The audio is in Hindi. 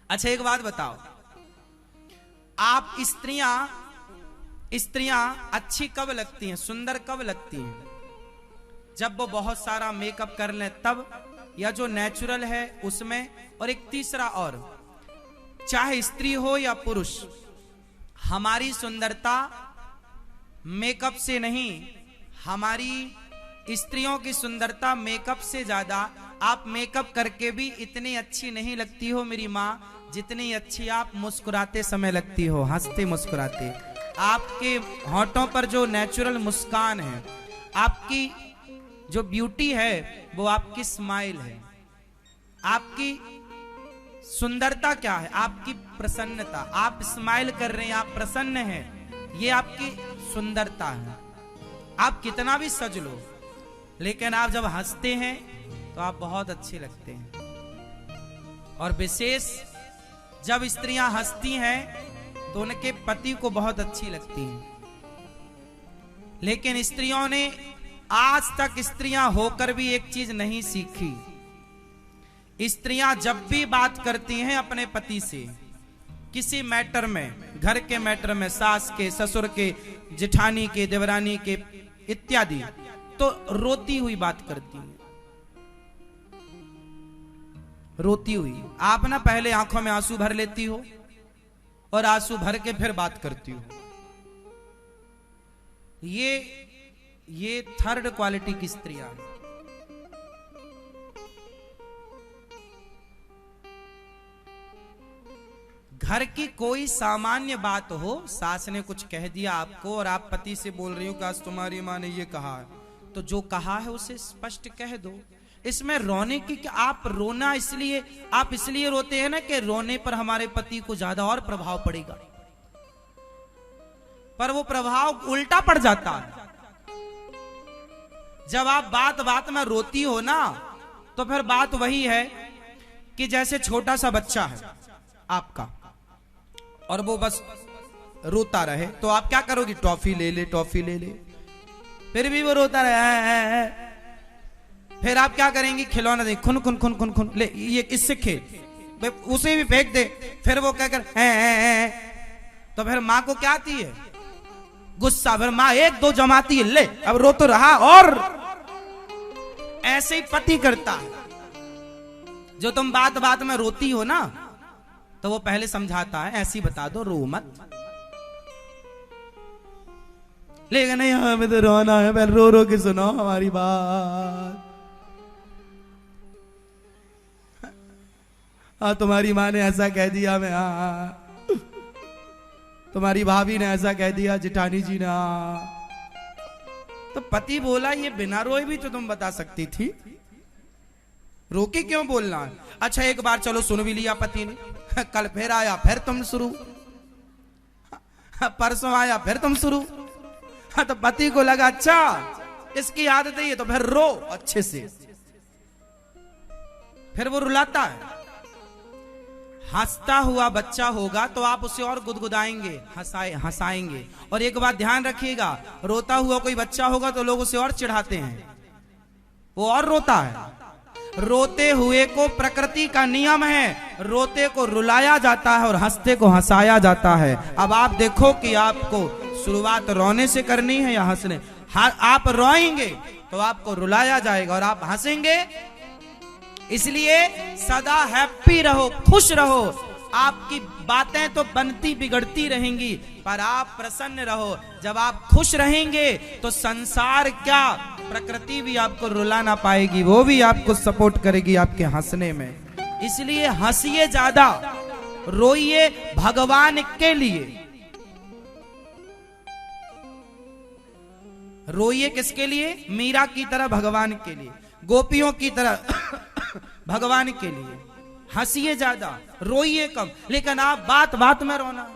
अच्छा एक बात बताओ, आप स्त्रियां अच्छी कब लगती हैं, सुंदर कब लगती हैं? जब वो बहुत सारा मेकअप कर लें तब, या जो नेचुरल है उसमें? और एक तीसरा और, चाहे स्त्री हो या पुरुष, हमारी सुंदरता मेकअप से नहीं, हमारी स्त्रियों की सुंदरता मेकअप से ज्यादा, आप मेकअप करके भी इतनी अच्छी नहीं लगती हो मेरी माँ, जितनी अच्छी आप मुस्कुराते समय लगती हो, हंसते मुस्कुराते। आपके होठों पर जो नेचुरल मुस्कान है, आपकी जो ब्यूटी है, वो आपकी स्माइल है। आपकी सुंदरता क्या है? आपकी प्रसन्नता। आप स्माइल कर रहे हैं, आप प्रसन्न हैं, ये आपकी सुंदरता है। आप कितना भी सज लो, लेकिन आप जब हंसते हैं तो आप बहुत अच्छे लगते हैं। और विशेष जब स्त्रियां हंसती हैं तो उनके पति को बहुत अच्छी लगती हैं। लेकिन स्त्रियों ने आज तक, स्त्रियां होकर भी एक चीज नहीं सीखी। स्त्रियां जब भी बात करती हैं अपने पति से, किसी मैटर में, घर के मैटर में, सास के, ससुर के, जेठानी के, देवरानी के इत्यादि, तो रोती हुई बात करती हैं, रोती हुई। आप ना पहले आंखों में आंसू भर लेती हो और आंसू भर के फिर बात करती हो। ये थर्ड क्वालिटी की स्त्रियां हैं। घर की कोई सामान्य बात हो, सास ने कुछ कह दिया आपको और आप पति से बोल रही हो कि आज तुम्हारी माँ ने ये कहा है, तो जो कहा है उसे स्पष्ट कह दो। इसमें रोने की, कि आप रोना इसलिए, आप इसलिए रोते हैं ना कि रोने पर हमारे पति को ज्यादा और प्रभाव पड़ेगा, पर वो प्रभाव उल्टा पड़ जाता है। जब आप बात बात में रोती हो ना, तो फिर बात वही है कि जैसे छोटा सा बच्चा है आपका और वो बस रोता रहे, तो आप क्या करोगी? टॉफी ले ले, टॉफी ले ले, फिर भी वो रोता रहे। फिर आप क्या करेंगी? खिलौना दे, खुन खुन खुन खुन खुन ले, ये इससे खेल, उसे भी फेंक दे। फिर वो क्या कर, तो फिर माँ को क्या आती है? गुस्सा। फिर माँ एक दो जमाती है, ले अब रो तो रहा। और ऐसे ही पति करता है। जो तुम बात बात में रोती हो ना, तो वो पहले समझाता है, ऐसी बता दो, रो मत। लेकिन नहीं, हमें तो रोना है, पहले रो रो के सुनो हमारी बात। तुम्हारी माँ ने ऐसा कह दिया, मैं तुम्हारी भाभी ने ऐसा कह दिया, जेठानी जी ने। तो पति बोला, ये बिना रोए भी तो तुम बता सकती थी, रोके क्यों बोलना है? अच्छा एक बार चलो सुन भी लिया पति ने, कल फिर आया, फिर तुम शुरू, परसों आया, फिर तुम शुरू। तो पति को लगा अच्छा इसकी आदत है ये, तो फिर रो अच्छे से। फिर वो रुलाता है। हंसता हुआ बच्चा होगा तो आप उसे और गुदगुदाएंगे, हंसाएंगे। और एक बात ध्यान रखिएगा, रोता हुआ कोई बच्चा होगा तो लोग उसे और चिढ़ाते हैं, वो और रोता है। रोते हुए को प्रकृति का नियम है, रोते को रुलाया जाता है और हंसते को हंसाया जाता है। अब आप देखो कि आपको शुरुआत रोने से करनी है या हंसने। आप रोएंगे तो आपको रुलाया जाएगा, और आप हंसेंगे। इसलिए सदा हैप्पी रहो, खुश रहो। आपकी बातें तो बनती बिगड़ती रहेंगी, पर आप प्रसन्न रहो। जब आप खुश रहेंगे तो संसार क्या, प्रकृति भी आपको रुला ना पाएगी, वो भी आपको सपोर्ट करेगी आपके हंसने में। इसलिए हंसिए ज्यादा, रोइए भगवान के लिए। रोइए किसके लिए? मीरा की तरह भगवान के लिए, गोपियों की तरह भगवान के लिए। हंसिए ज्यादा, रोइए कम। लेकिन आप बात बात में रोना,